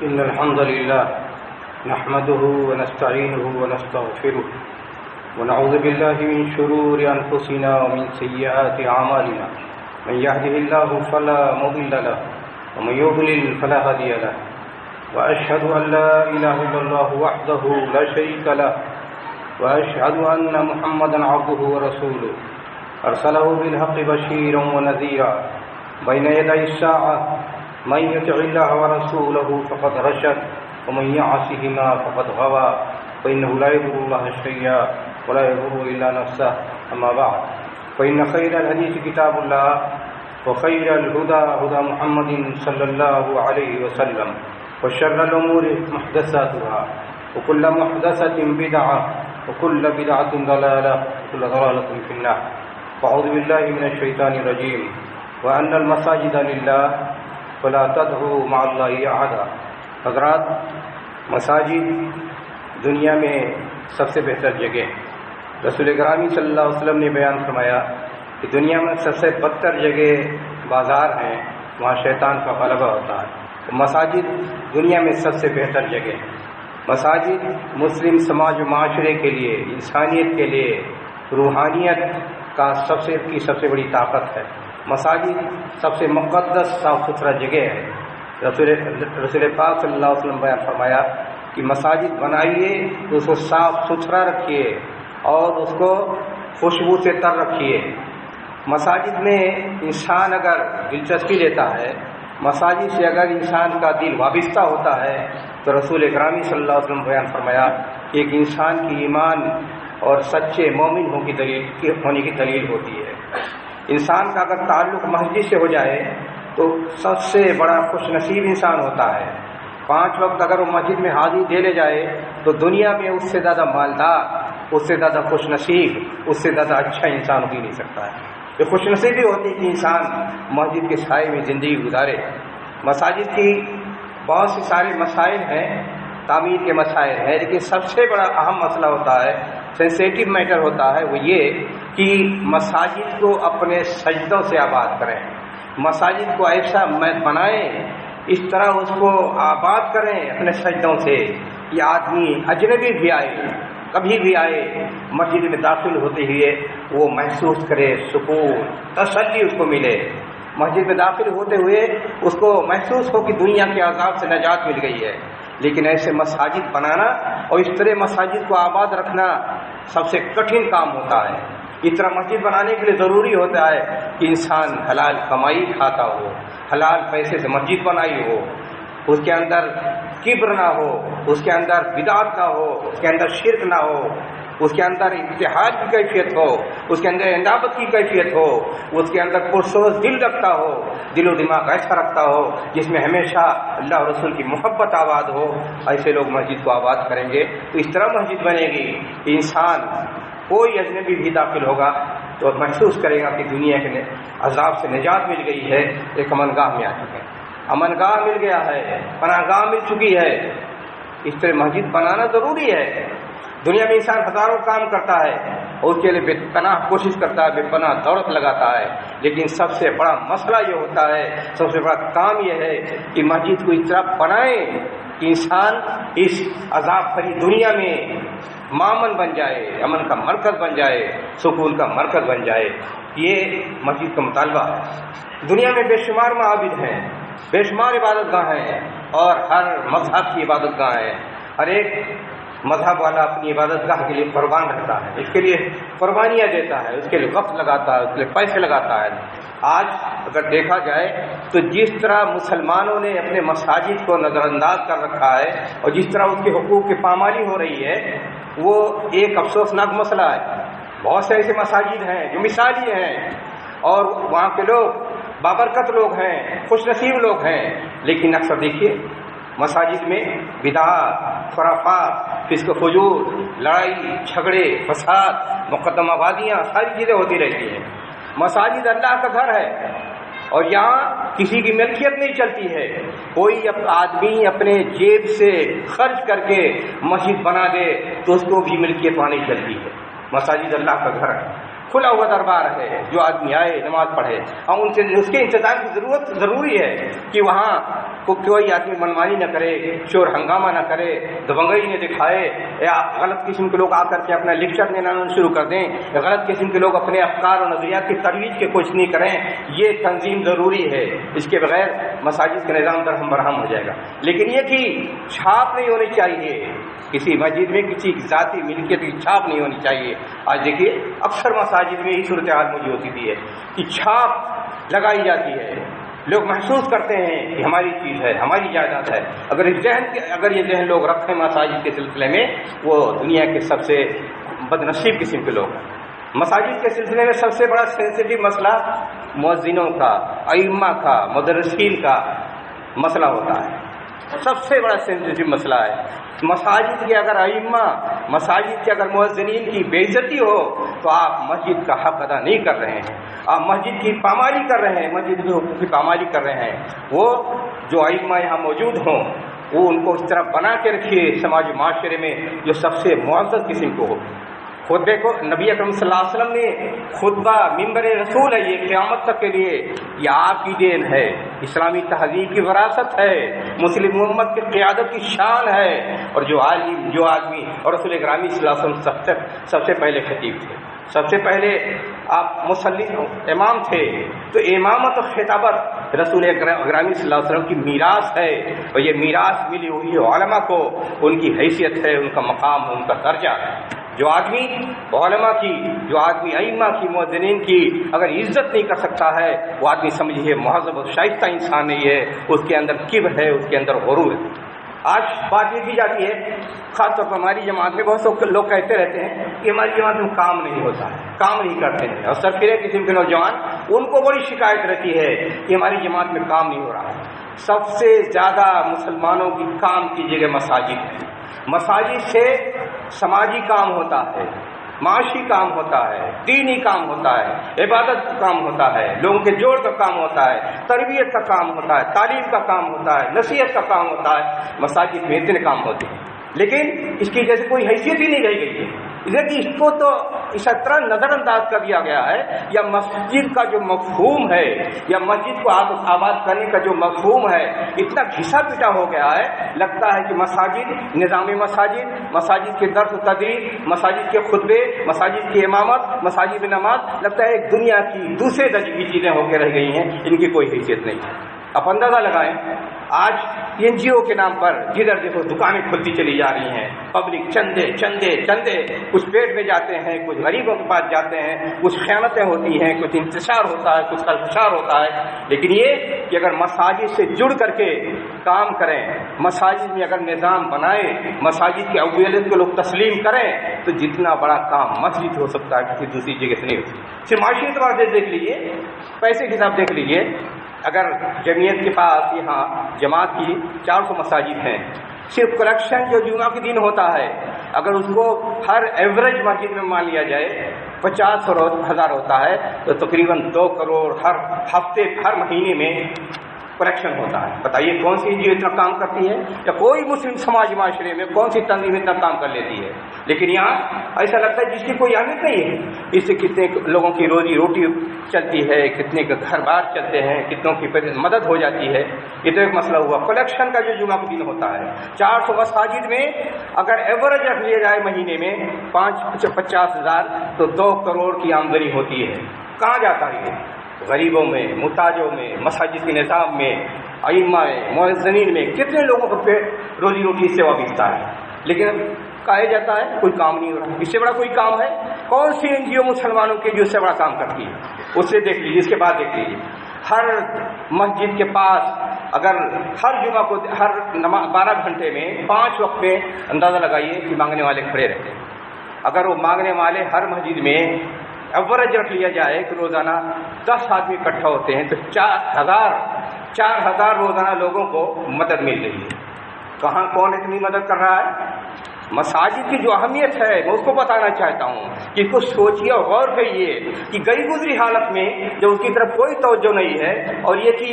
إن الحمد لله نحمده ونستعينه ونستغفره ونعوذ بالله من شرور أنفسنا ومن سيئات أعمالنا من يهده الله فلا مضل له ومن يضلل فلا هادي له وأشهد أن لا إله إلا الله وحده لا شريك له وأشهد أن محمدا عبده ورسوله أرسله بالحق بشيرا ونذيرا بين يدي الساعة من يطع الله ورسوله فقد رشد ومن يعصهما فقد غوى فإنه لا يضر الله شيئا ولا يضر إلا نفسه أما بعد فإن خير الحديث كتاب الله وخير الهدى هدى محمد صلى الله عليه وسلم وشر الأمور محدثاتها وكل محدثة بدعة وكل بدعة ضلالة وكل ضلالة في النار فأعوذ بالله من الشيطان الرجيم وأن المساجد لله فلا تدعوا مع الله أحدا۔ حضرات، مساجد دنیا میں سب سے بہتر جگہ ہے۔ رسول گرامی صلی اللہ علیہ وسلم نے بیان فرمایا کہ دنیا میں سب سے بدتر جگہ بازار ہیں، وہاں شیطان کا غلبہ ہوتا ہے۔ مساجد دنیا میں سب سے بہتر جگہ ہے۔ مساجد مسلم سماج و معاشرے کے لیے، انسانیت کے لیے روحانیت کا سب سے بڑی طاقت ہے۔ مساجد سب سے مقدس صاف ستھرا جگہ ہے۔ رسول پاک صلی اللہ علیہ وسلم بیان فرمایا کہ مساجد بنائیے تو اس کو صاف ستھرا رکھیے اور اس کو خوشبو سے تر رکھیے۔ مساجد میں انسان اگر دلچسپی لیتا ہے، مساجد سے اگر انسان کا دل وابستہ ہوتا ہے تو رسول اکرامی صلی اللہ علیہ وسلم بیان فرمایا کہ ایک انسان کی ایمان اور سچے مومن ہونے کی دلیل ہوتی ہے۔ انسان کا اگر تعلق مسجد سے ہو جائے تو سب سے بڑا خوش نصیب انسان ہوتا ہے۔ 5 وقت اگر وہ مسجد میں حاضری دے لے جائے تو دنیا میں اس سے زیادہ مالدار، اس سے زیادہ خوش نصیب، اس سے زیادہ اچھا انسان ہو ہی نہیں سکتا ہے۔ یہ خوش نصیبی ہوتی ہے کہ انسان مسجد کے سائے میں زندگی گزارے۔ مساجد کی بہت سی سارے مسائل ہیں، تعمیر کے مسائل ہیں، لیکن سب سے بڑا اہم مسئلہ ہوتا ہے، سینسیٹیو میٹر ہوتا ہے، وہ یہ کہ مساجد کو اپنے سجدوں سے آباد کریں۔ مساجد کو ایسا بنائیں، اس طرح اس کو آباد کریں اپنے سجدوں سے کہ آدمی اجنبی بھی آئے، کبھی بھی آئے، مسجد میں داخل ہوتے ہوئے وہ محسوس کرے سکون، تسلی اس کو ملے۔ مسجد میں داخل ہوتے ہوئے اس کو محسوس ہو کہ دنیا کے عذاب سے نجات مل گئی ہے۔ لیکن ایسے مساجد بنانا اور اس طرح مساجد کو آباد رکھنا سب سے کٹھن کام ہوتا ہے۔ اس طرح مسجد بنانے کے لیے ضروری ہوتا ہے کہ انسان حلال کمائی کھاتا ہو، حلال پیسے سے مسجد بنائی ہو، اس کے اندر کبر نہ ہو، اس کے اندر بدعت نہ ہو، اس کے اندر شرک نہ ہو، اس کے اندر اتحاد کی کیفیت ہو، اس کے اندر انابت کی کیفیت ہو، اس کے اندر پرسوز دل رکھتا ہو، دل و دماغ ایسا رکھتا ہو جس میں ہمیشہ اللہ اور رسول کی محبت آباد ہو۔ ایسے لوگ مسجد کو آباد کریں گے تو اس طرح مسجد بنے گی، انسان کوئی اجنبی بھی داخل ہوگا تو محسوس کرے گا کہ دنیا کے عذاب سے نجات مل گئی ہے، ایک امن گاہ میں آ چکے ہیں، امن گاہ مل گیا ہے، پناہ گاہ مل چکی ہے۔ اس طرح مسجد بنانا ضروری ہے۔ دنیا میں انسان ہزاروں کام کرتا ہے اور اس کے لیے بے پناہ کوشش کرتا ہے، بے پناہ دولت لگاتا ہے، لیکن سب سے بڑا مسئلہ یہ ہوتا ہے، سب سے بڑا کام یہ ہے کہ مسجد کو اس طرح بنائیں کہ انسان اس عذاب بھری دنیا میں مامن بن جائے، امن کا مرکز بن جائے، سکون کا مرکز بن جائے۔ یہ مسجد کا مطالبہ ہے۔ دنیا میں بے شمار معابد ہیں، بے شمار عبادت گاہ ہیں اور ہر مذہب کی عبادت گاہ ہیں۔ ہر ایک مذہب والا اپنی عبادت گاہ کے لیے قربان رہتا ہے، اس کے لیے قربانیاں دیتا ہے، اس کے لیے وقت لگاتا ہے، اس کے لیے پیسے لگاتا ہے۔ آج اگر دیکھا جائے تو جس طرح مسلمانوں نے اپنے مساجد کو نظر انداز کر رکھا ہے اور جس طرح اس کے حقوق کی پامالی ہو رہی ہے، وہ ایک افسوسناک مسئلہ ہے۔ بہت سے ایسے مساجد ہیں جو مثالی ہیں اور وہاں کے لوگ بابرکت لوگ ہیں، خوش نصیب لوگ ہیں، لیکن اکثر دیکھیے مساجد میں بدعات، خرافات، فسق و فجور، لڑائی جھگڑے، فساد، مقدم آبادیاں، ساری چیزیں ہوتی رہتی ہیں۔ مساجد اللہ کا گھر ہے اور یہاں کسی کی ملکیت نہیں چلتی ہے۔ کوئی آدمی اپنے جیب سے خرچ کر کے مسجد بنا دے تو اس کو بھی ملکیت وہاں نہیں چلتی ہے۔ مساجد اللہ کا گھر ہے، کھلا ہوا دربار ہے، جو آدمی آئے نماز پڑھے، اور ان سے اس کے انتظام کی ضرورت ضروری ہے کہ وہاں کوئی آدمی منمانی نہ کرے، شور ہنگامہ نہ کرے، دبنگئی نہ دکھائے، یا غلط قسم کے لوگ آ کر کے اپنا لیکچر دینا شروع کر دیں، یا غلط قسم کے لوگ اپنے افکار اور نظریات کی ترویج کے کوشش نہیں کریں. یہ تنظیم ضروری ہے، اس کے بغیر مساجد کا نظام درہم برہم ہو جائے گا. لیکن یہ کہ چھاپ نہیں ہونی چاہیے، کسی مسجد میں کسی ذاتی ملکیت کی چھاپ نہیں ہونی چاہیے. آج دیکھیے اکثر مساجد میں یہ صورتحال موجود ہوتی ہے کہ چھاپ لگائی جاتی ہے، لوگ محسوس کرتے ہیں کہ ہماری چیز ہے، ہماری جائیداد ہے. اگر یہ ذہن لوگ رکھیں مساجد کے سلسلے میں، وہ دنیا کے سب سے بد نصیب قسم کے لوگ ہیں. مساجد کے سلسلے میں سب سے بڑا سینسیٹیو مسئلہ مؤذنوں کا، ائمہ کا، مدرسین کا مسئلہ ہوتا ہے. سب سے بڑا سینسیٹیو مسئلہ ہے. مساجد کے اگر ائمہ، مساجد کے اگر مؤذنین کی بے عزتی ہو تو آپ مسجد کا حق ادا نہیں کر رہے ہیں، آپ مسجد کی پامالی کر رہے ہیں، مسجد کے حقوق کی پامالی کر رہے ہیں. وہ جو ائمہ یہاں موجود ہوں وہ ان کو اس طرح بنا کے رکھیے سماجی معاشرے میں جو سب سے معزز قسم کو ہو. خطبے کو نبی اکرم صلی اللہ علیہ وسلم نے خطبہ ممبر رسول ہے، یہ قیامت تک کے لیے یہ آپ کی دین ہے، اسلامی تہذیب کی وراثت ہے، مسلم امت کی قیادت کی شان ہے. اور جو عالم، جو آدمی اور رسول گرامی صلی اللہ علیہ وسلم سب سے پہلے خطیب تھے، سب سے پہلے آپ مصلی امام تھے. تو امامت و خطابت رسول گرامی صلی اللہ علیہ وسلم کی میراث ہے، اور یہ میراث ملی ہوئی علماء کو ان کی حیثیت ہے، ان کا مقام، ان کا درجہ. جو آدمی علماء کی، جو آدمی ائمہ کی، مؤذنین کی اگر عزت نہیں کر سکتا ہے، وہ آدمی سمجھیے مہذب اور شائستہ انسان نہیں ہے، اس کے اندر کبر ہے، اس کے اندر غرور ہے. آج بات یہ کی جاتی ہے، خاص طور پر ہماری جماعت میں بہت سے لوگ کہتے رہتے ہیں کہ ہماری جماعت میں کام نہیں ہوتا ہے، کام نہیں کرتے ہیں. اور سرفرے قسم کے نوجوان، ان کو بڑی شکایت رہتی ہے کہ ہماری جماعت میں کام نہیں ہو رہا ہے. سب سے زیادہ مسلمانوں کی کام کی جگہ مساجد ہے. مساجد سے سماجی کام ہوتا ہے، معاشی کام ہوتا ہے، دینی کام ہوتا ہے، عبادت کا کام ہوتا ہے، لوگوں کے جوڑ کا کام ہوتا ہے، تربیت کا کام ہوتا ہے، تعلیم کا کام ہوتا ہے، نصیحت کا کام ہوتا ہے. مساجد میں اتنے کام ہوتے ہیں، لیکن اس کی جیسے کوئی حیثیت ہی نہیں رہ گئی ہے. اس کو تو اس طرح نظر انداز کر دیا گیا ہے، یا مسجد کا جو مفہوم ہے، یا مسجد کو آباد کرنے کا جو مفہوم ہے اتنا گھسا پٹا ہو گیا ہے. لگتا ہے کہ مساجد، نظام مساجد، مساجد کے درس و تدریس، مساجد کے خطبے، مساجد کی امامت، مساجد میں نماز، لگتا ہے ایک دنیا کی دوسرے درجے کی چیزیں ہو کے رہ گئی ہیں، ان کی کوئی حیثیت نہیں ہے. آپ اندازہ لگائیں، آج NGO کے نام پر جدھر دیکھو دکانیں کھلتی چلی جا رہی ہیں، پبلک چندے چندے چندے، کچھ پیٹ میں جاتے ہیں، کچھ غریبوں کے پاس جاتے ہیں، کچھ خیانتیں ہوتی ہیں، کچھ انتشار ہوتا ہے، کچھ خلفشار ہوتا ہے. لیکن یہ کہ اگر مساجد سے جڑ کر کے کام کریں، مساجد میں اگر نظام بنائیں، مساجد کی اولویت کو لوگ تسلیم کریں، تو جتنا بڑا کام مسجد ہو سکتا ہے کسی دوسری جگہ سے نہیں ہو سکتا. صرف معاشی اعتبار سے دیکھ لیجیے، پیسے کے حساب دیکھ لیجیے. اگر جمعیت کے پاس یہاں جماعت کی 400 مساجد ہیں، صرف کلیکشن جو جمعہ کے دن ہوتا ہے، اگر اس کو ہر ایوریج مسجد میں مان لیا جائے 50,000 ہوتا ہے، تو تقریباً 2 کروڑ ہر ہفتے، ہر مہینے میں کلیکشن ہوتا ہے. بتائیے کون سی NGO اتنا کام کرتی ہے، یا کوئی مسلم سماج معاشرے میں کون سی تنظیم اتنا کام کر لیتی ہے. لیکن یہاں ایسا لگتا ہے جس کی کوئی اہمیت نہیں ہے. اس سے کتنے لوگوں کی روزی روٹی چلتی ہے، کتنے کے گھر بار چلتے ہیں، کتنوں کی مدد ہو جاتی ہے. یہ تو ایک مسئلہ ہوا. کلیکشن کا جو جمعہ کا دن ہوتا ہے، 400 مساجد میں اگر ایوریج رکھ لیا جائے مہینے میں 50,000، تو 2 کروڑ کی آمدنی ہوتی ہے. کہاں جاتا ہے؟ غریبوں میں، محتاجوں میں، مساجد کے نظام میں، ائمہ میں، مؤذنین میں. کتنے لوگوں کو روزی روٹی سے وابستہ ہے، لیکن کہا جاتا ہے کوئی کام نہیں ہو رہا. اس سے بڑا کوئی کام ہے؟ کون سی NGO مسلمانوں کی جو اس سے بڑا کام کرتی ہے؟ اس سے دیکھ لیجیے. اس کے بعد دیکھ لیجیے، ہر مسجد کے پاس اگر ہر جمعہ کو ہر 12 گھنٹے میں 5 وقت میں اندازہ لگائیے کہ مانگنے والے کھڑے رہتے ہیں. اگر وہ مانگنے والے ہر مسجد میں ایوریج رکھ لیا جائے کہ روزانہ 10 آدمی اکٹھا ہوتے ہیں، تو 4,000 روزانہ لوگوں کو مدد مل رہی ہے. کہاں کون اتنی مدد کر رہا ہے؟ مساجد کی جو اہمیت ہے میں اس کو بتانا چاہتا ہوں کہ کچھ سوچیے اور غور کریے کہ گئی گزری حالت میں جب اس کی طرف کوئی توجہ نہیں ہے، اور یہ کہ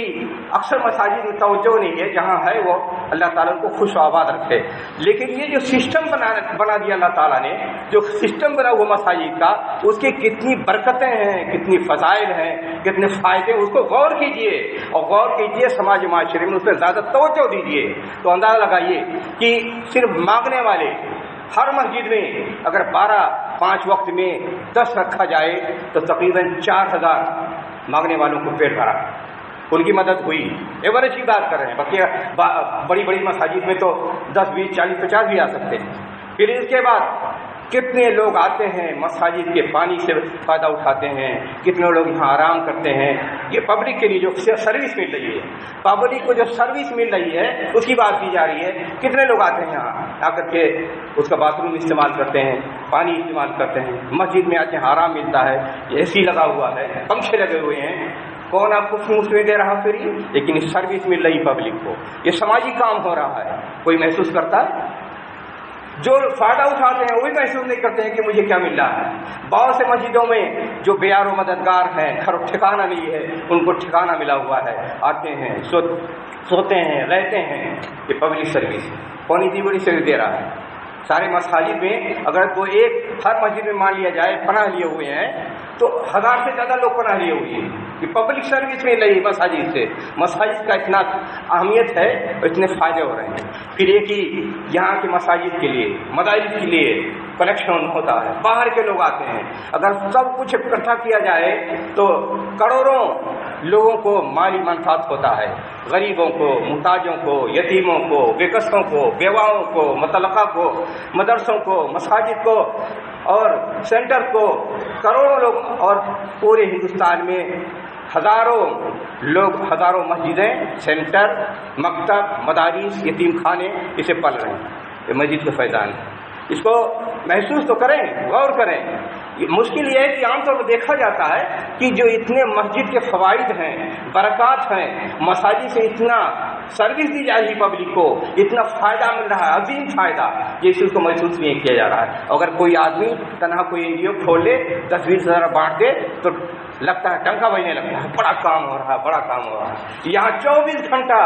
اکثر مساجد میں توجہ نہیں ہے، جہاں ہے وہ اللہ تعالیٰ کو خوش و آباد رکھے، لیکن یہ جو سسٹم بنا دیا اللہ تعالیٰ نے، جو سسٹم بنا ہوا مساجد کا، اس کی کتنی برکتیں ہیں، کتنی فضائل ہیں، کتنے فائدے، اس کو غور کیجئے، اور غور کیجئے سماج معاشرے میں اس پہ زیادہ توجہ دیجئے، تو اندازہ لگائیے کہ صرف مانگنے والے ہر مسجد میں اگر 5 وقت میں 10 رکھا جائے تو تقریباً 4000 مانگنے والوں کو پیٹ بھرا، ان کی مدد ہوئی۔ ایوریج کی بات کر رہے ہیں، باقی بڑی بڑی مساجد میں تو 10 20 40 50 بھی آ سکتے ہیں۔ پھر اس کے بعد کتنے لوگ آتے ہیں مساجد کے پانی سے فائدہ اٹھاتے ہیں، کتنے لوگ یہاں آرام کرتے ہیں۔ یہ پبلک کے لیے جو سروس مل رہی ہے، پبلک کو جو سروس مل رہی ہے اس کی بات کی جا رہی ہے۔ کتنے لوگ آتے ہیں یہاں آ کر کے اس کا باتھ روم استعمال کرتے ہیں، پانی استعمال کرتے ہیں، مسجد میں آتے ہیں، آرام ملتا ہے، اے سی لگا ہوا ہے، پنکھے لگے ہوئے ہیں، کون آپ کو مفت میں دے رہا فری؟ لیکن اس سروس مل رہی پبلک کو، یہ سماجی کام ہو رہا ہے۔ کوئی محسوس کرتا ہے؟ جو فائدہ اٹھاتے ہیں وہی محسوس نہیں کرتے ہیں کہ مجھے کیا مل رہا ہے۔ بہت سے مسجدوں میں جو بیار و مددگار ہیں، گھر ٹھکانہ نہیں ہے، ان کو ٹھکانہ ملا ہوا ہے، آتے ہیں، سوتے ہیں، رہتے ہیں۔ یہ پبلک سروس کون اتنی بڑی سروس دے رہا ہے؟ سارے مساجد میں اگر کوئی ایک ہر مسجد میں مان لیا جائے پناہ لیے ہوئے ہیں تو 1000 سے زیادہ لوگ پناہ لیے ہوئے ہیں۔ یہ پبلک سروس میں نہیں، مساجد سے، مساجد کا اتنا اہمیت ہے اور اتنے فائدے ہو رہے ہیں۔ پھر ایک ہی یہاں کے مساجد کے لیے، مدارس کے لیے کلیکشن ہوتا ہے، باہر کے لوگ آتے ہیں، اگر سب کچھ اکٹھا کیا جائے تو کروڑوں لوگوں کو مالی منفعت ہوتا ہے، غریبوں کو، محتاجوں کو، یتیموں کو، بیکسوں کو، بیواؤں کو، مطلقہ کو، مدرسوں کو، مساجد کو اور سینٹر کو، کروڑوں لوگ، اور پورے ہندوستان میں ہزاروں لوگ، ہزاروں مسجدیں، سینٹر، مکتب، مدارس، یتیم خانے اسے پل رہے ہیں۔ یہ مسجد کا فیضان ہے، اس کو محسوس تو کریں، غور کریں۔ مشکل یہ ہے کہ عام طور پر دیکھا جاتا ہے کہ جو اتنے مسجد کے فوائد ہیں، برکات ہیں، مساجد سے اتنا سروس دی جا رہی پبلک کو، اتنا فائدہ مل رہا ہے، عظیم فائدہ، یہ چیز کو محسوس نہیں کیا جا رہا ہے۔ اگر کوئی آدمی تنہا کوئی NGO کھول لے، 10-20 ہزار بانٹ دے تو لگتا ہے ٹنکا بجنے لگتا ہے، بڑا کام ہو رہا ہے، بڑا کام ہو رہا ہے۔ یہاں 24 گھنٹہ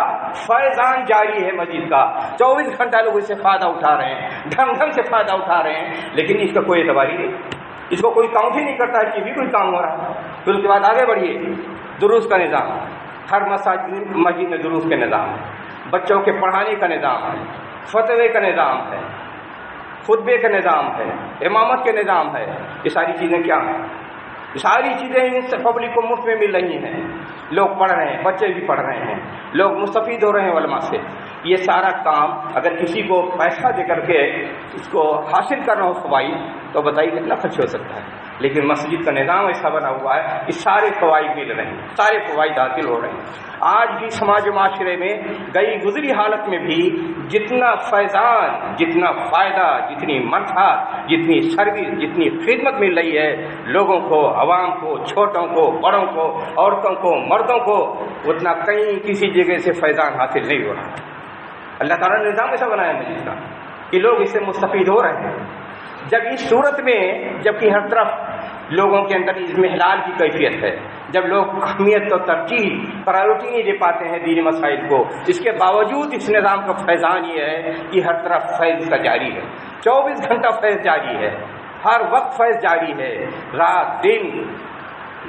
فیضان جاری ہے مسجد کا، 24 گھنٹہ لوگ اس سے فائدہ اٹھا رہے ہیں، ڈھنگ سے فائدہ اٹھا رہے ہیں، لیکن اس کا کوئی اعتبار ہی نہیں، اس کو کوئی کاؤنٹ ہی نہیں کرتا ہے کہ بھی کوئی کام ہو رہا ہے۔ پھر اس کے بعد آگے بڑھیے، دروس کا نظام، ہر مسجد میں دروس کے نظام ہے، بچوں کے پڑھانے کا نظام ہے، فتوے کا نظام ہے، خطبے کا نظام ہے، امامت کے نظام ہے۔ یہ ساری چیزیں کیا ہیں؟ یہ ساری چیزیں ان سے پبلک کو مفت میں مل رہی ہیں، لوگ پڑھ رہے ہیں، بچے بھی پڑھ رہے ہیں، لوگ مستفید ہو رہے ہیں علماء سے۔ یہ سارا کام اگر کسی کو پیسہ دے کر کے اس کو حاصل کرنا ہو فوائد، تو بتائیے کتنا خرچ ہو سکتا ہے۔ لیکن مسجد کا نظام ایسا بنا ہوا ہے کہ سارے فوائد مل رہے ہیں، سارے فوائد حاصل ہو رہے ہیں۔ آج بھی سماج و معاشرے میں گئی گزری حالت میں بھی جتنا فیضان، جتنا فائدہ، جتنی منفعت، جتنی سروس، جتنی خدمت مل رہی ہے لوگوں کو، عوام کو، چھوٹوں کو، بڑوں کو، عورتوں کو، مردوں کو، اتنا کہیں کسی جگہ سے فیضان حاصل نہیں ہو رہا۔ اللہ تعالیٰ نے نظام ایسا بنایا مسجد کا کہ لوگ اس سے مستفید ہو رہے ہیں۔ جب اس صورت میں، جبکہ ہر طرف لوگوں کے اندر اضمحلال کی کیفیت ہے، جب لوگ اہمیت و ترجیح، پرائیورٹی نہیں دے پاتے ہیں دینی مسائل کو، اس کے باوجود اس نظام کا فیضان یہ ہے کہ ہر طرف فیض کا جاری ہے، 24 گھنٹہ فیض جاری ہے، ہر وقت فیض جاری ہے، رات دن،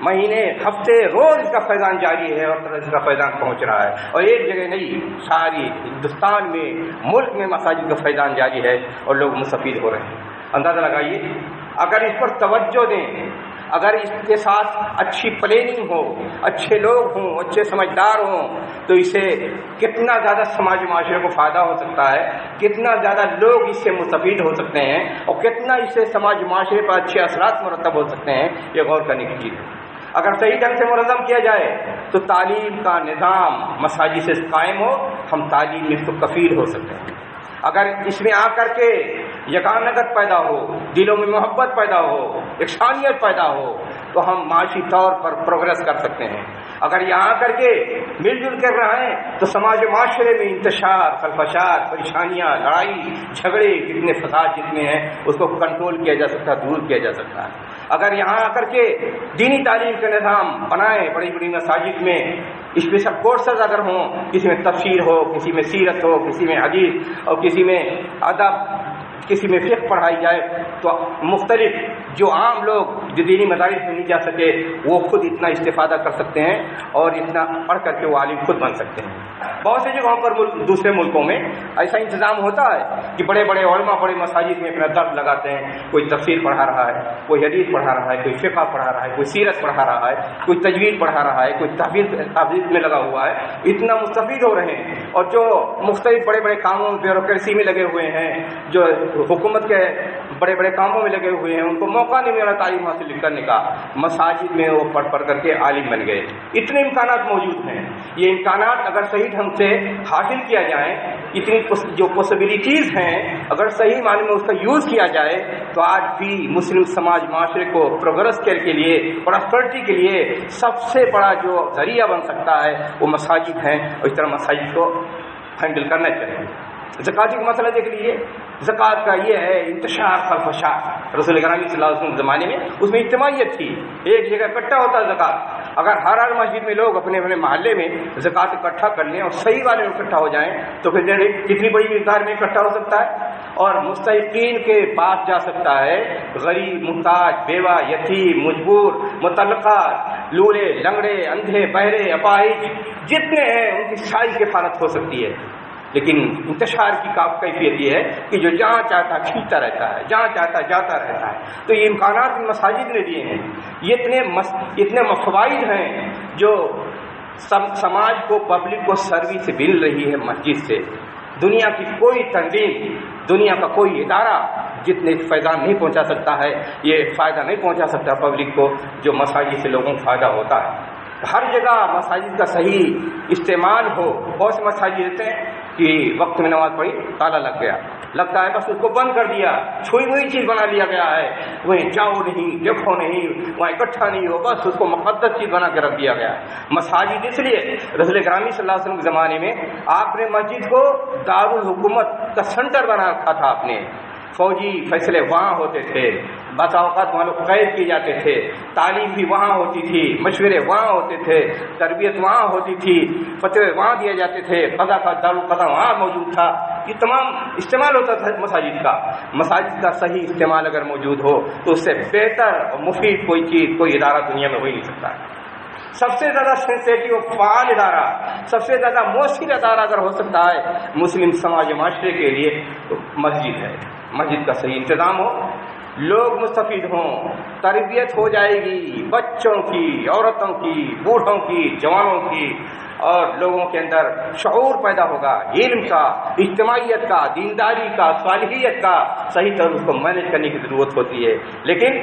مہینے، ہفتے، روز اس کا فیضان جاری ہے، اور اس کا فیضان پہنچ رہا ہے۔ اور ایک جگہ نہیں، ساری ہندوستان میں، ملک میں مساجد کا فیضان جاری ہے اور لوگ مستفید ہو رہے ہیں۔ اندازہ لگائیے، اگر اس پر توجہ دیں، اگر اس کے ساتھ اچھی پلاننگ ہو، اچھے لوگ ہوں، اچھے سمجھدار ہوں، تو اسے کتنا زیادہ سماج معاشرے کو فائدہ ہو سکتا ہے، کتنا زیادہ لوگ اس سے مستفید ہو سکتے ہیں، اور کتنا اس سے سماج معاشرے پر اچھے اثرات مرتب ہو سکتے ہیں، یہ غور کرنے کی چیز ہے۔ اگر صحیح ڈھنگ سے منظم کیا جائے تو تعلیم کا نظام مساجد سے قائم ہو، ہم تعلیم میں اس کو کفیل ہو سکتے ہیں۔ اگر اس میں آ کر کے یکانگت پیدا ہو، دلوں میں محبت پیدا ہو، یکسانیت پیدا ہو، تو ہم معاشی طور پر پروگریس کر سکتے ہیں۔ اگر یہاں آ کر کے مل جل کر رہے ہیں تو سماج و معاشرے میں انتشار، خلفشار، پریشانیاں، لڑائی جھگڑے جتنے فساد جتنے ہیں اس کو کنٹرول کیا جا سکتا ہے، دور کیا جا سکتا ہے۔ اگر یہاں آ کر کے دینی تعلیم کا نظام بنائیں، بڑی بڑی مساجد میں اسپیشل کورسز اگر ہوں، کسی میں تفسیر ہو، کسی میں سیرت ہو، کسی میں حدیث اور کسی میں ادب، کسی میں فقہ پڑھائی جائے، تو مختلف جو عام لوگ جو دینی مدارس میں نہیں جا سکے وہ خود اتنا استفادہ کر سکتے ہیں اور اتنا پڑھ کر کے وہ عالم خود بن سکتے ہیں۔ بہت سی جگہوں پر دوسرے ملکوں میں ایسا انتظام ہوتا ہے کہ بڑے بڑے علماء بڑے مساجد میں اپنا درد لگاتے ہیں، کوئی تفسیر پڑھا رہا ہے، کوئی حدیث پڑھا رہا ہے، کوئی فقہ پڑھا رہا ہے، کوئی سیرت پڑھا رہا ہے، کوئی تجوید پڑھا رہا ہے، کوئی تحفظ میں لگا ہوا ہے، اتنا مستفید ہو رہے ہیں۔ اور جو مختلف بڑے بڑے کاموں بیوروکریسی میں لگے ہوئے ہیں، جو حکومت کے بڑے بڑے کاموں میں لگے ہوئے ہیں، ان کو موقع نہیں ملا تعلیم حاصل کرنے کا، مساجد میں وہ پڑھ پڑھ کر کے عالم بن گئے۔ اتنے امکانات موجود ہیں، یہ امکانات اگر صحیح ڈھنگ سے حاصل کیا جائے، اتنی جو پاسبلٹیز ہیں اگر صحیح معنی میں اس کا یوز کیا جائے تو آج بھی مسلم سماج معاشرے کو پروگرس کے لیے، پراسپرٹی کے لیے سب سے بڑا جو ذریعہ بن سکتا ہے وہ مساجد ہیں، اور اس طرح مساجد کو ہینڈل کرنا چاہیے۔ زکوٰۃ کا مسئلہ دیکھ لیجیے، زکوٰۃ کا یہ ہے انتشار خلفشار۔ رسول گرامی صلی اللہ علیہ وسلم کے زمانے میں اس میں اجتماعیت تھی، ایک جگہ اکٹھا ہوتا ہے زکوٰۃ۔ اگر ہر مسجد میں لوگ اپنے اپنے محلے میں زکوٰۃ اکٹھا کر لیں اور صحیح والے میں اکٹھا ہو جائیں تو پھر کتنی بڑی مقدار میں اکٹھا ہو سکتا ہے اور مستحقین کے پاس جا سکتا ہے، غریب، محتاج، بیوہ، یتیم، مجبور، مطلقہ، لولے، لنگڑے، اندھے، بہرے، اپاہج جتنے ہیں ان کی ساری کفالت ہو سکتی ہے۔ لیکن انتشار کی کیفیت یہ ہے کہ جو جہاں چاہتا کھینچتا رہتا ہے، جہاں چاہتا جاتا رہتا ہے۔ تو یہ امکانات مساجد نے دیے ہیں، یہ اتنے فوائد ہیں جو سماج کو، پبلک کو سروس مل رہی ہے مسجد سے۔ دنیا کی کوئی تنظیم، دنیا کا کوئی ادارہ جتنے فیضان نہیں پہنچا سکتا ہے، یہ فائدہ نہیں پہنچا سکتا پبلک کو جو مساجد سے لوگوں کو فائدہ ہوتا ہے۔ ہر جگہ مساجد کا صحیح استعمال ہو۔ بہت سے مساجد رہتے ہیں کہ وقت میں نماز پڑھی تالا لگ گیا، لگتا ہے بس اس کو بند کر دیا، چھوئی ہوئی چیز بنا لیا گیا ہے، وہیں جاؤ نہیں، دیکھو نہیں، وہاں اکٹھا نہیں ہو، بس اس کو مقدس چیز بنا کے رکھ دیا گیا ہے۔ مساجد اس لیے رسول گرامی صلی اللہ علیہ وسلم کے زمانے میں آپ نے مسجد کو دارالحکومت کا سینٹر بنا رکھا تھا۔ آپ نے فوجی فیصلے وہاں ہوتے تھے، بعض اوقات وہاں لوگ قید کیے جاتے تھے، تعلیم بھی وہاں ہوتی تھی، مشورے وہاں ہوتے تھے، تربیت وہاں ہوتی تھی، فتوے وہاں دیے جاتے تھے، قضا کا دارالقضا وہاں موجود تھا۔ یہ تمام استعمال ہوتا تھا مساجد کا۔ مساجد کا صحیح استعمال اگر موجود ہو تو اس سے بہتر اور مفید کوئی چیز، کوئی ادارہ دنیا میں ہو ہی نہیں سکتا۔ سب سے زیادہ سینسیٹیو فعال ادارہ، سب سے زیادہ مؤثر ادارہ اگر ہو سکتا ہے مسلم سماج معاشرے کے لیے تو مسجد ہے۔ مسجد کا صحیح انتظام ہو، لوگ مستفید ہوں، تربیت ہو جائے گی بچوں کی، عورتوں کی، بوڑھوں کی، جوانوں کی، اور لوگوں کے اندر شعور پیدا ہوگا، علم کا، اجتماعیت کا، دینداری کا، صالحیت کا۔ صحیح طور اس کو مینج کرنے کی ضرورت ہوتی ہے۔ لیکن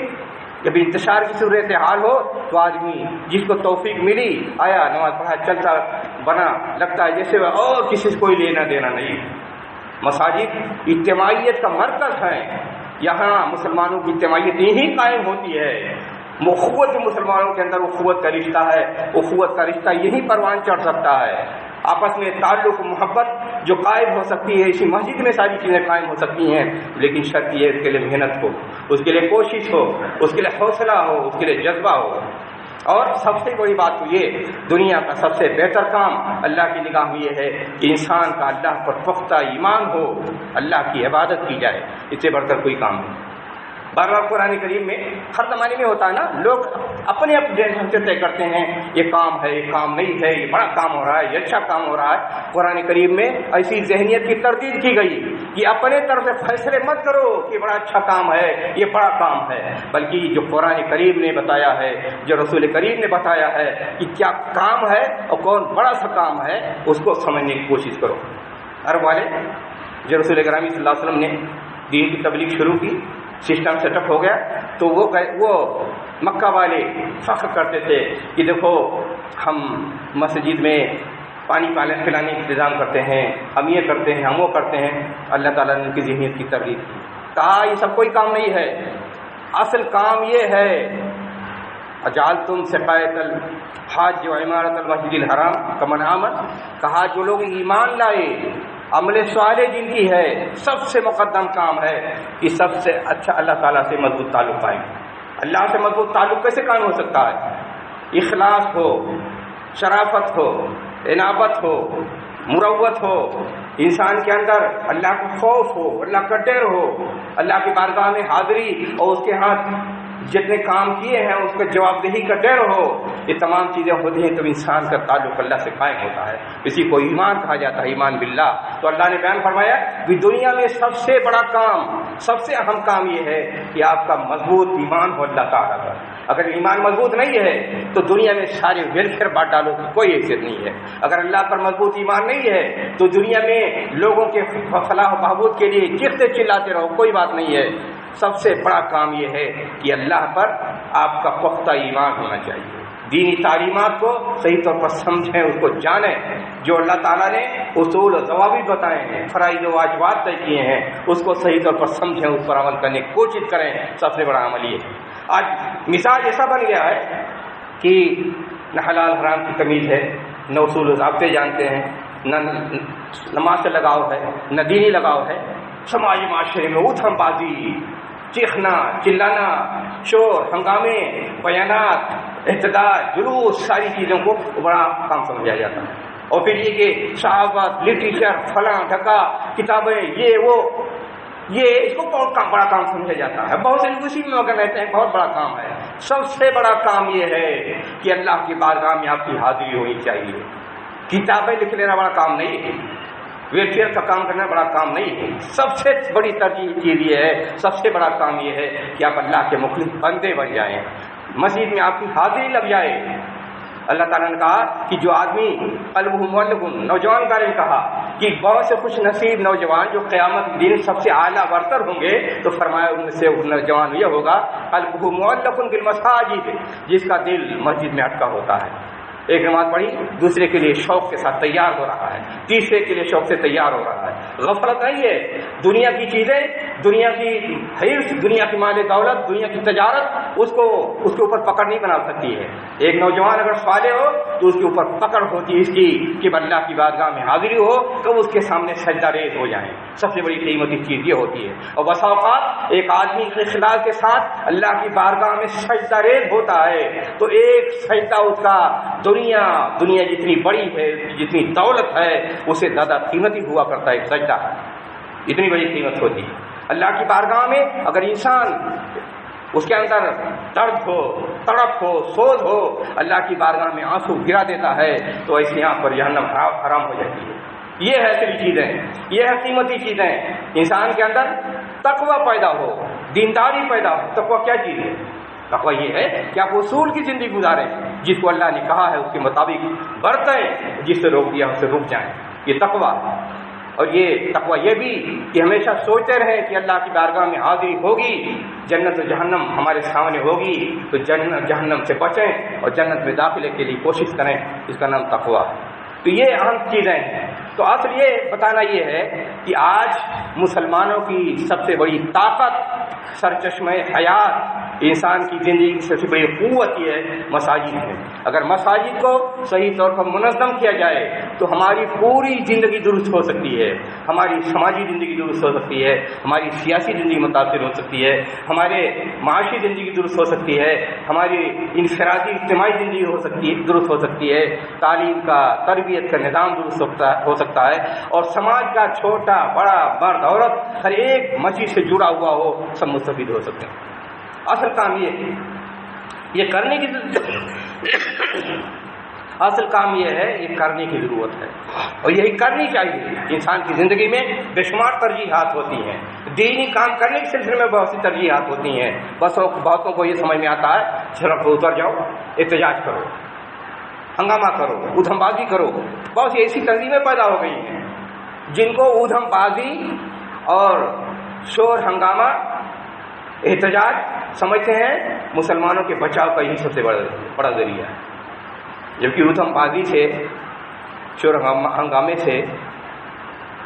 جب انتشار کی صورت حال ہو تو آدمی جس کو توفیق ملی آیا، نماز پڑھا، چلتا بنا، لگتا ہے جیسے اور کسی سے کوئی لینا دینا نہیں۔ مساجد اجتماعیت کا مرکز ہے، یہاں مسلمانوں کی اجتماعیت یہی قائم ہوتی ہے۔ اخوت مسلمانوں کے اندر اخوت کا رشتہ ہے، اخوت کا رشتہ یہی پروان چڑھ سکتا ہے۔ آپس میں تعلق، محبت جو قائم ہو سکتی ہے اسی مسجد میں ساری چیزیں قائم ہو سکتی ہیں، لیکن شرط یہ اس کے لیے محنت ہو، اس کے لیے کوشش ہو، اس کے لیے حوصلہ ہو، اس کے لیے جذبہ ہو۔ اور سب سے بڑی بات تو یہ، دنیا کا سب سے بہتر کام اللہ کی نگاہ میں یہ ہے کہ انسان کا اللہ پر پختہ ایمان ہو، اللہ کی عبادت کی جائے، اس سے بڑھ کر کوئی کام نہیں۔ بار بار قرآن کریم میں ہر زمانے میں ہوتا ہے نا، لوگ اپنے اپنے ڈھنگ سے طے کرتے ہیں یہ کام ہے، یہ کام نہیں ہے، یہ بڑا کام ہو رہا ہے، یہ اچھا کام ہو رہا ہے۔ قرآن کریم میں ایسی ذہنیت کی تردید کی گئی کہ اپنے طرف سے فیصلے مت کرو کہ بڑا اچھا کام ہے، یہ بڑا کام ہے، بلکہ جو قرآن کریم نے بتایا ہے، جو رسول کریم نے بتایا ہے کہ کیا کام ہے اور کون بڑا سا کام ہے، اس کو سمجھنے کی کوشش کرو۔ عرب والے جو رسول گرامی صلی اللہ علیہ وسلم نے دین کی تبلیغ شروع کی، سسٹم سیٹ اپ ہو گیا، تو وہ مکہ والے فخر کرتے تھے کہ دیکھو ہم مسجد میں پانی پلانے کا انتظام کرتے ہیں، ہم یہ کرتے ہیں، ہم وہ کرتے ہیں۔ اللہ تعالیٰ نے ان کی ذہنیت کی ترغیب کہا یہ سب کوئی کام نہیں ہے، اصل کام یہ ہے اجعلتم سقایۃ الحاج وعمارۃ المسجد الحرام کمن آمن، کہا جو لوگ ایمان لائے، عمل صالح جن کی ہے، سب سے مقدم کام ہے کہ سب سے اچھا اللہ تعالیٰ سے مضبوط تعلق پائیں۔ اللہ سے مضبوط تعلق کیسے قائم ہو سکتا ہے؟ اخلاص ہو، شرافت ہو، انابت ہو، مروت ہو، انسان کے اندر اللہ کا خوف ہو، اللہ کا ڈر ہو، اللہ کی بارگاہ میں حاضری اور اس کے ہاتھ جتنے کام کیے ہیں اس کا جواب دہی کا ڈر ہو، یہ تمام چیزیں ہوتی ہیں تو انسان کا تعلق اللہ سے قائم ہوتا ہے۔ اسی کو ایمان کہا جاتا ہے، ایمان باللہ۔ تو اللہ نے بیان فرمایا کہ دنیا میں سب سے بڑا کام، سب سے اہم کام یہ ہے کہ آپ کا مضبوط ایمان ہو اللہ تعالیٰ کا۔ اگر ایمان مضبوط نہیں ہے تو دنیا میں سارے ویلفیئر بانٹ ڈالو کوئی حیثیت نہیں ہے۔ اگر اللہ پر مضبوط ایمان نہیں ہے تو دنیا میں لوگوں کے فلاح و بہبود کے لیے چیختے چلاتے رہو، کوئی بات نہیں ہے۔ سب سے بڑا کام یہ ہے کہ اللہ پر آپ کا پختہ ایمان ہونا چاہیے، دینی تعلیمات کو صحیح طور پر سمجھیں، اس کو جانیں، جو اللہ تعالیٰ نے اصول و ضوابط بتائے ہیں، فرائض و واجبات طے کیے ہیں، اس کو صحیح طور پر سمجھیں، اس پر عمل کرنے کی کوشش کریں۔ سب سے بڑا عمل یہ ہے۔ آج مثال ایسا بن گیا ہے کہ نہ حلال حرام کی تمیز ہے، نہ اصول و ضابطے جانتے ہیں، نہ نماز سے لگاؤ ہے، نہ دینی لگاؤ ہے۔ سماجی معاشرے میں ادھم بازی، چیخنا چلانا، شور ہنگامے، بیانات، احتجاج، جلوس، ساری چیزوں کو بڑا کام سمجھا جاتا ہے۔ اور پھر یہ کہ صحافت، لٹریچر، فلاں ڈھکا، کتابیں، یہ وہ، یہ اس کو بہت بڑا کام سمجھا جاتا ہے۔ بہت سے لوگ اسی میں مگر رہتے ہیں، بہت بڑا کام ہے۔ سب سے بڑا کام یہ ہے کہ اللہ کی بارگاہ میں آپ کی حاضری ہونی چاہیے۔ کتابیں لکھ لینا بڑا کام نہیں ہے، ویلفیئر کا کام کرنا بڑا کام نہیں ہے۔ سب سے بڑی ترجیح چیز یہ ہے، سب سے بڑا کام یہ ہے کہ آپ اللہ کے مخلص بندے بن جائیں، مسجد میں آپ کی حاضری لگ جائے۔ اللہ تعالیٰ نے کہا کہ جو آدمی قلبہ معلق، نوجوان کا نے کہا کہ بہت سے خوش نصیب نوجوان جو قیامت دن سب سے اعلیٰ برتر ہوں گے، تو فرمایا ان میں سے نوجوان یہ ہوگا قلبہ معلق بالمساجد، جس کا دل مسجد میں اٹکا ہوتا ہے۔ ایک نماز پڑھی، دوسرے کے لیے شوق کے ساتھ تیار ہو رہا ہے، تیسرے کے لیے شوق سے تیار ہو رہا ہے۔ غفلت نہیں ہے، دنیا کی چیزیں، دنیا کی حرص، دنیا کی مال دولت، دنیا کی تجارت اس کے اوپر پکڑ نہیں بنا سکتی ہے۔ ایک نوجوان اگر صالح ہو تو اس کے اوپر پکڑ ہوتی ہے اس کی کہ اللہ کی بارگاہ میں حاضری ہو تو اس کے سامنے سجدہ ریز ہو جائیں۔ سب سے بڑی قیمتی چیز یہ ہوتی ہے۔ اور بسا اوقات ایک آدمی کے اخلاص کے ساتھ اللہ کی بارگاہ میں سجدہ ریز ہوتا ہے تو ایک سجدہ اس کا دنیا جتنی بڑی ہے، جتنی دولت ہے، اسے زیادہ قیمتی ہوا کرتا ہے۔ ایک سجدہ اتنی بڑی قیمت ہوتی ہے اللہ کی بارگاہ میں۔ اگر انسان اس کے اندر درد ہو، تڑپ ہو، سوز ہو، اللہ کی بارگاہ میں آنسو گرا دیتا ہے تو ایسے یہاں پر جہنم حرام ہو جاتی ہے۔ یہ ہے اصلی چیزیں، یہ ہے قیمتی چیزیں۔ انسان کے اندر تقوی پیدا ہو، دینداری پیدا ہو۔ تقوی کیا چیز ہے؟ تقوی یہ ہے کہ آپ اصول کی زندگی گزاریں، جس کو اللہ نے کہا ہے اس کے مطابق برتیں، جس سے روک دیا اس سے رک جائیں، یہ تقوی۔ اور یہ تقوی یہ بھی کہ ہمیشہ سوچتے رہیں کہ اللہ کی بارگاہ میں حاضری ہوگی، جنت و جہنم ہمارے سامنے ہوگی تو جہنم سے بچیں اور جنت میں داخلے کے لیے کوشش کریں، اس کا نام تقوی۔ تو یہ اہم چیزیں ہیں۔ تو اصل یہ بتانا یہ ہے کہ آج مسلمانوں کی سب سے بڑی طاقت، سرچشمہ حیات، انسان کی زندگی کی سب سے بڑی قوت یہ ہے مساجد ہے۔ اگر مساجد کو صحیح طور پر منظم کیا جائے تو ہماری پوری زندگی درست ہو سکتی ہے، ہماری سماجی زندگی درست ہو سکتی ہے، ہماری سیاسی زندگی متاثر ہو سکتی ہے، ہمارے معاشی زندگی درست ہو سکتی ہے، ہماری انفرادی اجتماعی زندگی درست ہو سکتی ہے، تعلیم کا، تربیت کا نظام درست ہو سکتا ہے، اور سماج کا چھوٹا بڑا مرد عورت ہر ایک مسجد سے جڑا ہوا ہو، سب مستفید ہو سکتے ہیں۔ اصل کام یہ ہے، یہ کرنے کی اصل کام یہ ہے، یہ کرنے کی ضرورت ہے اور یہی کرنی چاہیے۔ انسان کی زندگی میں بے شمار ترجیحات ہوتی ہیں، دینی کام کرنے کے سلسلے میں بہت سی ترجیحات ہوتی ہیں۔ بس بہتوں کو یہ سمجھ میں آتا ہے سڑک پر اتر جاؤ، احتجاج کرو، ہنگامہ کرو، ادھم بازی کرو۔ بہت سی ایسی تنظیمیں پیدا ہو گئی ہیں جن کو ادھم بازی اور شور ہنگامہ، احتجاج سمجھتے ہیں مسلمانوں کے بچاؤ کا یہی سب سے بڑا ذریعہ ہے، جبکہ ادھم بازی سے، شور ہنگامے سے،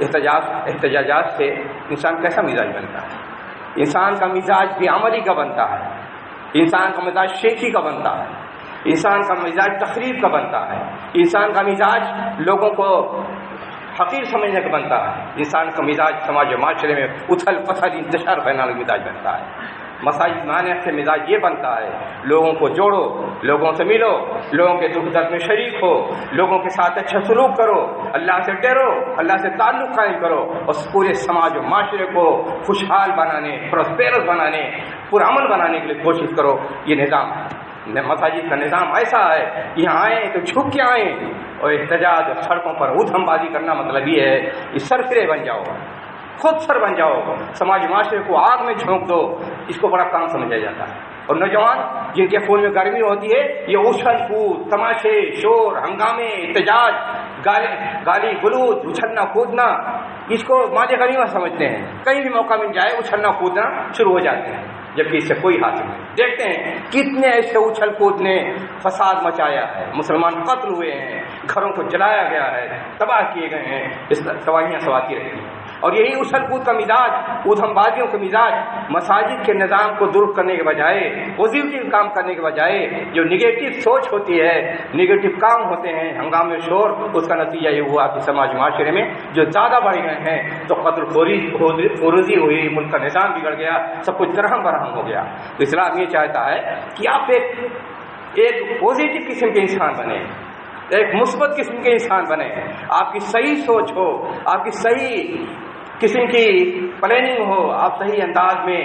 احتجاجات سے انسان کیسا مزاج بنتا ہے؟ انسان کا مزاج بے عملی کا بنتا ہے، انسان کا مزاج شیخی کا بنتا ہے، انسان کا مزاج تقریب کا بنتا ہے، انسان کا مزاج لوگوں کو حقیر سمجھنے کا بنتا ہے، انسان کا مزاج سماج و معاشرے میں اتھل پتھل انتشار کرنے والا مزاج بنتا ہے۔ مساجد میں آنے سے مزاج یہ بنتا ہے لوگوں کو جوڑو، لوگوں سے ملو، لوگوں کے دکھ درد میں شریک ہو، لوگوں کے ساتھ اچھا سلوک کرو، اللہ سے ڈرو، اللہ سے تعلق قائم کرو، اور پورے سماج و معاشرے کو خوشحال بنانے، پراسپیرس بنانے، پرامن بنانے کے لیے کوشش کرو۔ یہ نظام ہے، مساجد کا نظام ایسا ہے، یہاں آئیں تو جھک کے آئیں، اور احتجاج اور سڑکوں پر ادھم بازی کرنا مطلب یہ ہے کہ سرفرے بن جاؤ، خود سر بن جاؤ، سماج معاشرے کو آگ میں جھونک دو، اس کو بڑا کام سمجھا جاتا ہے۔ اور نوجوان جن کے خون میں گرمی ہوتی ہے، یہ اچھل کود، تماشے، شور، ہنگامے، احتجاج، گالی گلوچ، اچھلنا کودنا، اس کو مال غنیمت سمجھتے ہیں، کہیں بھی موقع مل جائے اچھلنا کودنا شروع ہو جاتے ہیں، جبکہ اس سے کوئی حاصل نہیں۔ دیکھتے ہیں کتنے ایسے اچھل کود نے فساد مچایا ہے، مسلمان قتل ہوئے ہیں، گھروں کو جلایا گیا ہے، تباہ کیے گئے ہیں، اس تباہیاں سواتی رہتی ہیں۔ اور یہی اچھل کود کا مزاج، ادھم بازیوں کا مزاج مساجد کے نظام کو درست کرنے کے بجائے، پازیٹیو کام کرنے کے بجائے جو نگیٹو سوچ ہوتی ہے، نگیٹو کام ہوتے ہیں، ہنگامے شور، اس کا نتیجہ یہ ہوا کہ سماج معاشرے میں جو زیادہ بڑھ گئے ہیں تو قتل خوری ہوئی، ملک کا نظام بگڑ گیا، سب کچھ درہم برہم ہو گیا۔ تو اسلام یہ چاہتا ہے کہ آپ ایک پازیٹیو قسم کے انسان بنے، ایک مثبت قسم کے انسان بنے، آپ کی صحیح سوچ ہو، آپ کی صحیح قسم کی پلاننگ ہو، آپ صحیح انداز میں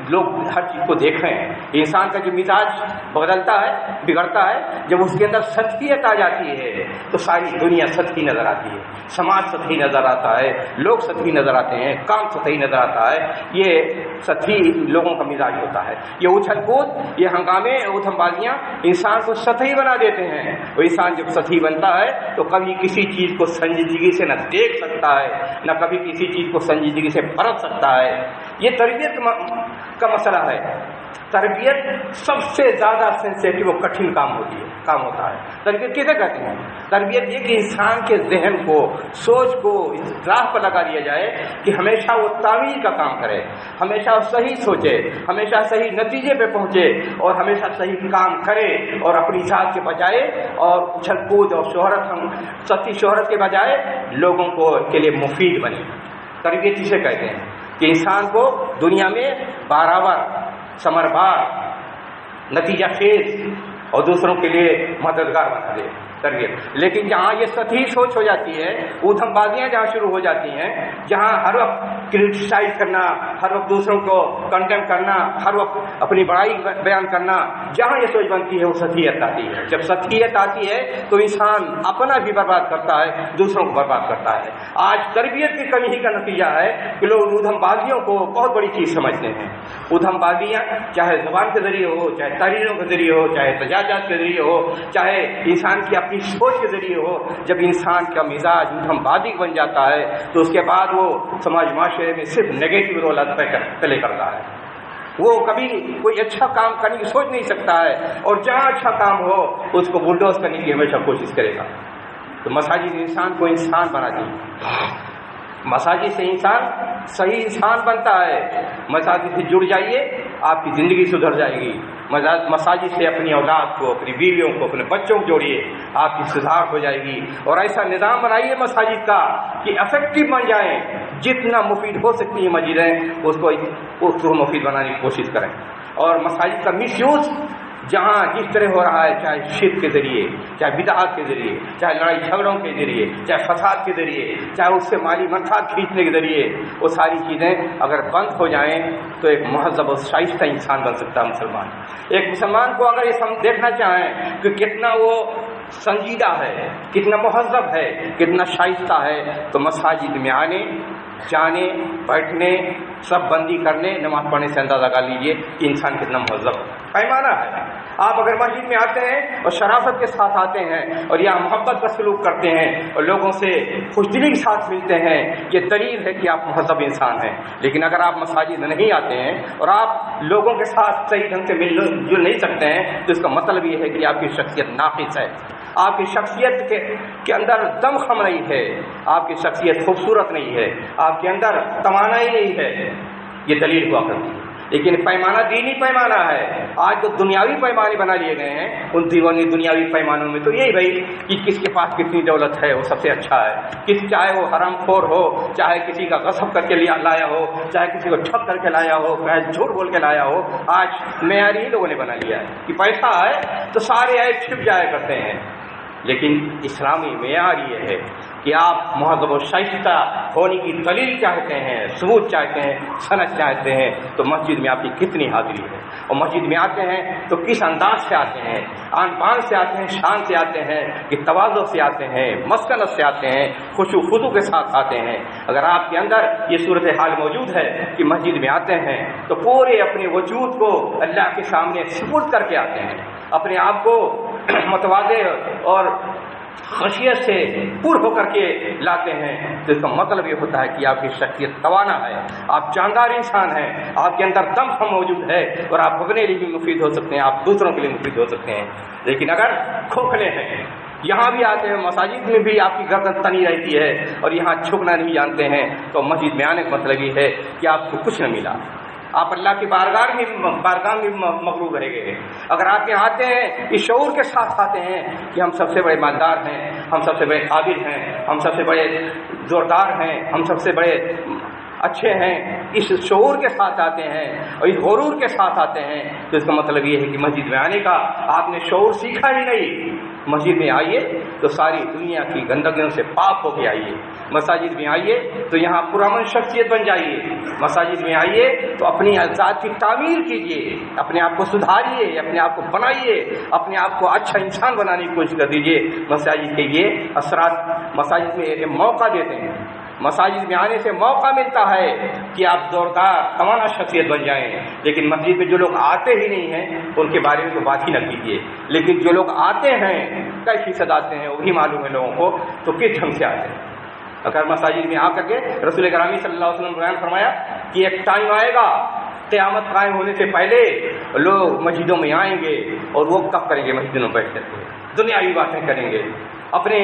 لوگ ہر چیز کو دیکھیں۔ انسان کا جو مزاج بدلتا ہے، بگڑتا ہے، جب اس کے اندر سطحیت آ جاتی ہے تو ساری دنیا سطحی نظر آتی ہے، سماج سطحی نظر آتا ہے، لوگ سطحی نظر آتے ہیں، کام سطحی نظر آتا ہے۔ یہ سطحی لوگوں کا مزاج ہوتا ہے۔ یہ اچھل کود، یہ ہنگامے، ادھم بازیاں انسان کو سطحی بنا دیتے ہیں، اور انسان جب سطحی بنتا ہے تو کبھی کسی چیز کو سنجیدگی سے نہ دیکھ سکتا ہے، نہ کبھی کسی چیز کو سنجیدگی سے پرکھ سکتا ہے۔ یہ تربیت کا مسئلہ ہے۔ تربیت سب سے زیادہ سینسیٹیو اور کٹھن کام ہوتا ہے۔ تربیت کیسے کہتے ہیں؟ تربیت یہ کہ انسان کے ذہن کو، سوچ کو اس راہ پر لگا دیا جائے کہ ہمیشہ وہ تعمیل کا کام کرے، ہمیشہ صحیح سوچے، ہمیشہ صحیح نتیجے پہ پہنچے، اور ہمیشہ صحیح کام کرے، اور اپنی ذات کے بجائے اور اچھل کود اور سطحی شہرت کے بجائے لوگوں کے لیے مفید بنے۔ تربیت اسے کہتے ہیں کہ انسان کو دنیا میں برابر، ثمربار، نتیجہ خیز اور دوسروں کے لیے مددگار بنا دے تربیت۔ لیکن جہاں یہ سطحی سوچ ہو جاتی ہے، ادھم بازیاں جہاں شروع ہو جاتی ہیں، جہاں ہر وقت کرٹیسائز کرنا، ہر وقت دوسروں کو کنڈیم کرنا، ہر وقت اپنی بڑائی بیان کرنا، جہاں یہ سوچ بنتی ہے وہ سطحیت آتی ہے۔ جب سطحیت آتی ہے تو انسان اپنا بھی برباد کرتا ہے، دوسروں کو برباد کرتا ہے۔ آج تربیت کی کمی ہی کا نتیجہ ہے کہ لوگ ادھم بازیوں کو بہت بڑی چیز سمجھتے ہیں۔ ادھم بازیاں چاہے زبان کے ذریعے ہو، چاہے تحریروں کے ذریعے ہو، چاہے احتجاجات کے ذریعے ہو، چاہے انسان کی اپنی سوچ کے ذریعے ہو، جب انسان کا مزاج ادھم بازی بن جاتا ہے تو اس کے بعد وہ سماج معاشرے میں صرف نیگیٹو رول پلے کرتا ہے۔ وہ کبھی کوئی اچھا کام کرنے کی سوچ نہیں سکتا ہے، اور جہاں اچھا کام ہو اس کو بلڈوز کرنے کی ہمیشہ کوشش کرے گا۔ تو مساجد انسان کو انسان بناتی ہے، مساجد سے انسان صحیح انسان بنتا ہے۔ مساجد سے جڑ جائیے، آپ کی زندگی سدھر جائے گی۔ مساجد سے اپنی اولاد کو، اپنی بیویوں کو، اپنے بچوں کو جوڑیے، آپ کی سدھار ہو جائے گی۔ اور ایسا نظام بنائیے مساجد کا کہ افیکٹو بن جائیں، جتنا مفید ہو سکتی ہیں مسجدیں اس کو مفید بنانے کی کوشش کریں۔ اور مساجد کا مس یوز جہاں جس طرح ہو رہا ہے، چاہے شرک کے ذریعے، چاہے بدعات کے ذریعے، چاہے لڑائی جھگڑوں کے ذریعے، چاہے فساد کے ذریعے، چاہے اس سے مالی منفعت کھینچنے کے ذریعے، وہ ساری چیزیں اگر بند ہو جائیں تو ایک مہذب اور شائستہ انسان بن سکتا ہے مسلمان۔ ایک مسلمان کو اگر یہ دیکھنا چاہیں کہ کتنا وہ سنجیدہ ہے، کتنا مہذب ہے، کتنا شائستہ ہے، تو مساجد میں آنے، جانے، بیٹھنے، سب بندی کرنے، نماز پڑھنے سے اندازہ کر لیجئے کہ انسان کتنا مہذب پیمانہ ہے۔ آپ اگر مسجد میں آتے ہیں اور شرافت کے ساتھ آتے ہیں اور یہاں محبت کا سلوک کرتے ہیں اور لوگوں سے خوش دلی کے ساتھ ملتے ہیں، یہ دلیل ہے کہ آپ مہذب انسان ہیں۔ لیکن اگر آپ مساجد نہیں آتے ہیں اور آپ لوگوں کے ساتھ صحیح ڈھنگ سے مل جل نہیں سکتے ہیں تو اس کا مطلب یہ ہے کہ آپ کی شخصیت ناقص ہے، آپ کی شخصیت کے اندر دم خم نہیں ہے، آپ کی شخصیت خوبصورت نہیں ہے، آپ کے اندر توانائی نہیں ہے۔ یہ دلیل ہوا کرتی ہے۔ لیکن پیمانہ دینی پیمانہ ہے۔ آج جو دنیاوی پیمانے بنا لیے گئے ہیں ان دنیاوی پیمانوں میں تو یہی بھائی کہ کس کے پاس کتنی دولت ہے وہ سب سے اچھا ہے، چاہے وہ حرام خور ہو، چاہے کسی کا غصب کر کے لایا ہو، چاہے کسی کو ٹھگ کر کے لایا ہو، چاہے جھوٹ بول کے لایا ہو، آج معیار ہی لوگوں نے بنا لیا ہے کہ پیسہ ہے تو سارے عیب چھپ جایا کرتے ہیں۔ لیکن اسلامی معیار یہ ہے کہ آپ مہذب و شائستہ ہونے کی دلیل چاہتے ہیں، ثبوت چاہتے ہیں، سند چاہتے ہیں، تو مسجد میں آپ کی کتنی حاضری ہے، اور مسجد میں آتے ہیں تو کس انداز سے آتے ہیں، آن بان سے آتے ہیں، شان سے آتے ہیں کہ تواضع سے آتے ہیں، مسکنت سے آتے ہیں، خشوع و خضوع کے ساتھ آتے ہیں۔ اگر آپ کے اندر یہ صورتحال موجود ہے کہ مسجد میں آتے ہیں تو پورے اپنے وجود کو اللہ کے سامنے سپرد کر کے آتے ہیں، اپنے آپ کو متواضع اور خشیت سے پر ہو کر کے لاتے ہیں، تو اس کا مطلب یہ ہوتا ہے کہ آپ کی شخصیت توانا ہے، آپ جاندار انسان ہیں، آپ کے اندر دم موجود ہے، اور آپ اپنے لیے بھی مفید ہو سکتے ہیں، آپ دوسروں کے لیے مفید ہو سکتے ہیں۔ لیکن اگر کھوکھلے ہیں، یہاں بھی آتے ہیں، مساجد میں بھی آپ کی گردن تنی رہتی ہے اور یہاں جھکنا نہیں جانتے ہیں، تو مسجد میں آنے کا مطلب یہ ہے کہ آپ کو کچھ نہ ملا، آپ اللہ کی بارگاہ میں مغلوب رہ گئے۔ اگر آپ یہاں آتے ہیں اس شعور کے ساتھ آتے ہیں کہ ہم سب سے بڑے مالدار ہیں، ہم سب سے بڑے قابل ہیں، ہم سب سے بڑے زوردار ہیں، ہم سب سے بڑے اچھے ہیں، اس شعور کے ساتھ آتے ہیں اور اس غرور کے ساتھ آتے ہیں، تو اس کا مطلب یہ ہے کہ مسجد میں آنے کا آپ نے شعور سیکھا ہی نہیں۔ مسجد میں آئیے تو ساری دنیا کی گندگیوں سے پاک ہو کے آئیے، مساجد میں آئیے تو یہاں پرامن شخصیت بن جائیے، مساجد میں آئیے تو اپنی ذات کی تعمیر کیجیے، اپنے آپ کو سدھاریے، اپنے آپ کو بنائیے، اپنے آپ کو اچھا انسان بنانے کی کوشش کر دیجیے۔ مساجد کے یہ اثرات مساجد میں ایک موقع دیتے ہیں، مساجد میں آنے سے موقع ملتا ہے کہ آپ زوردار توانا شخصیت بن جائیں۔ لیکن مسجد میں جو لوگ آتے ہی نہیں ہیں ان کے بارے میں تو بات ہی نہ کیجیے، لیکن جو لوگ آتے ہیں کئی فیصد آتے ہیں وہی معلوم ہے لوگوں کو تو کس ڈھنگ سے آتے ہیں۔ اگر مساجد میں آ کر کے رسول گرامی صلی اللہ علیہ وسلم نے بیان فرمایا کہ ایک ٹائم آئے گا قیامت قائم ہونے سے پہلے لوگ مسجدوں میں آئیں گے اور وہ کب کریں گے، مسجدوں میں بیٹھ کر کے دنیاوی باتیں کریں گے، اپنے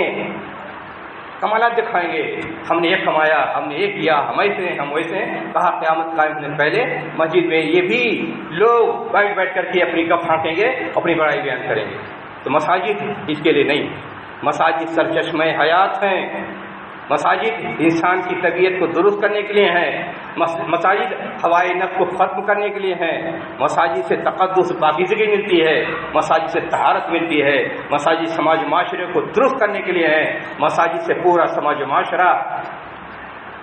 کمالات دکھائیں گے، ہم نے یہ کمایا، ہم نے یہ کیا، ہم ایسے ہیں، ہم ویسے ہیں۔ کہا قیامت قائم ہونے سے پہلے مسجد میں یہ بھی لوگ بیٹھ کر کے اپنی گپ پھانکیں گے، اپنی بڑائی بیان کریں گے۔ تو مساجد اس کے لیے نہیں، مساجد سرچشمہ حیات ہیں، مساجد انسان کی طبیعت کو درست کرنے کے لیے ہیں، مساجد ہوائے نفس کو ختم کرنے کے لیے ہیں، مساجد سے تقدس پاکیزگی ملتی ہے، مساجد سے طہارت ملتی ہے، مساجد سماج معاشرے کو درست کرنے کے لیے ہیں، مساجد سے پورا سماج معاشرہ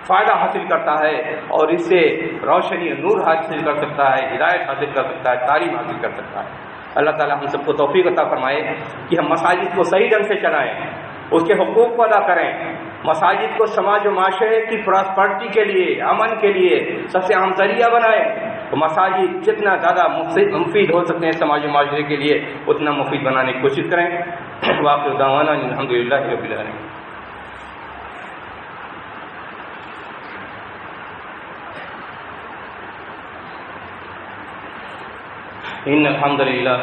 فائدہ حاصل کرتا ہے اور اس سے روشنی نور حاصل کر سکتا ہے، ہدایت حاصل کر سکتا ہے، تعلیم حاصل کر سکتا ہے۔ اللہ تعالیٰ ہم سب کو توفیق عطا فرمائے کہ ہم مساجد کو صحیح ڈھنگ سے چلائیں، اس کے حقوق کو ادا کریں، مساجد کو سماج و معاشرے کی پراسپرٹی کے لیے، امن کے لیے سب سے اہم ذریعہ بنائیں۔ تو مساجد جتنا زیادہ مفید ہو سکتے ہیں سماج و معاشرے کے لیے اتنا مفید بنانے کی کوشش کریں۔ وآخر دعوانا الحمدللہ رب العالمین۔ إن الحمد لله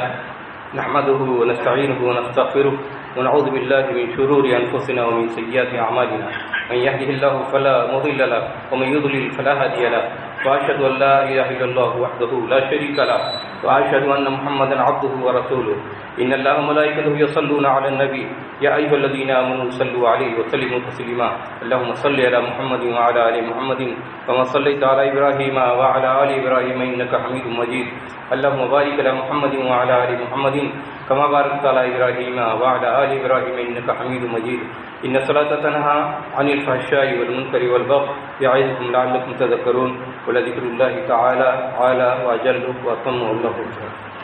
نحمده ونستعينه ونستغفره ونعوذ بالله من شرور أنفسنا ومن سيئات أعمالنا من يهده الله فلا مضل له ومن يضلل فلا هادي له وأشهد أن لا إله إلا الله وحده لا شريك له وأشهد أن محمدا عبده ورسوله إن الله وملائكته يصلون على النبي يا أيها الذين آمنوا صلوا عليه وسلموا تسليما اللهم صل على محمد وعلى آل محمد كما صليت على إبراهيم وعلى آل إبراهيم إنك حميد مجيد اللهم بارك على محمد وعلى آل محمد كما باركت على إبراهيم وعلى آل إبراهيم إنك حميد مجيد إن الصلاة تنهى عن الفحشاء والمنكر والبغي يعظكم لعلكم تذكرون ولذكر الله تعالى أعلى وأجل وأتم والله أكبر۔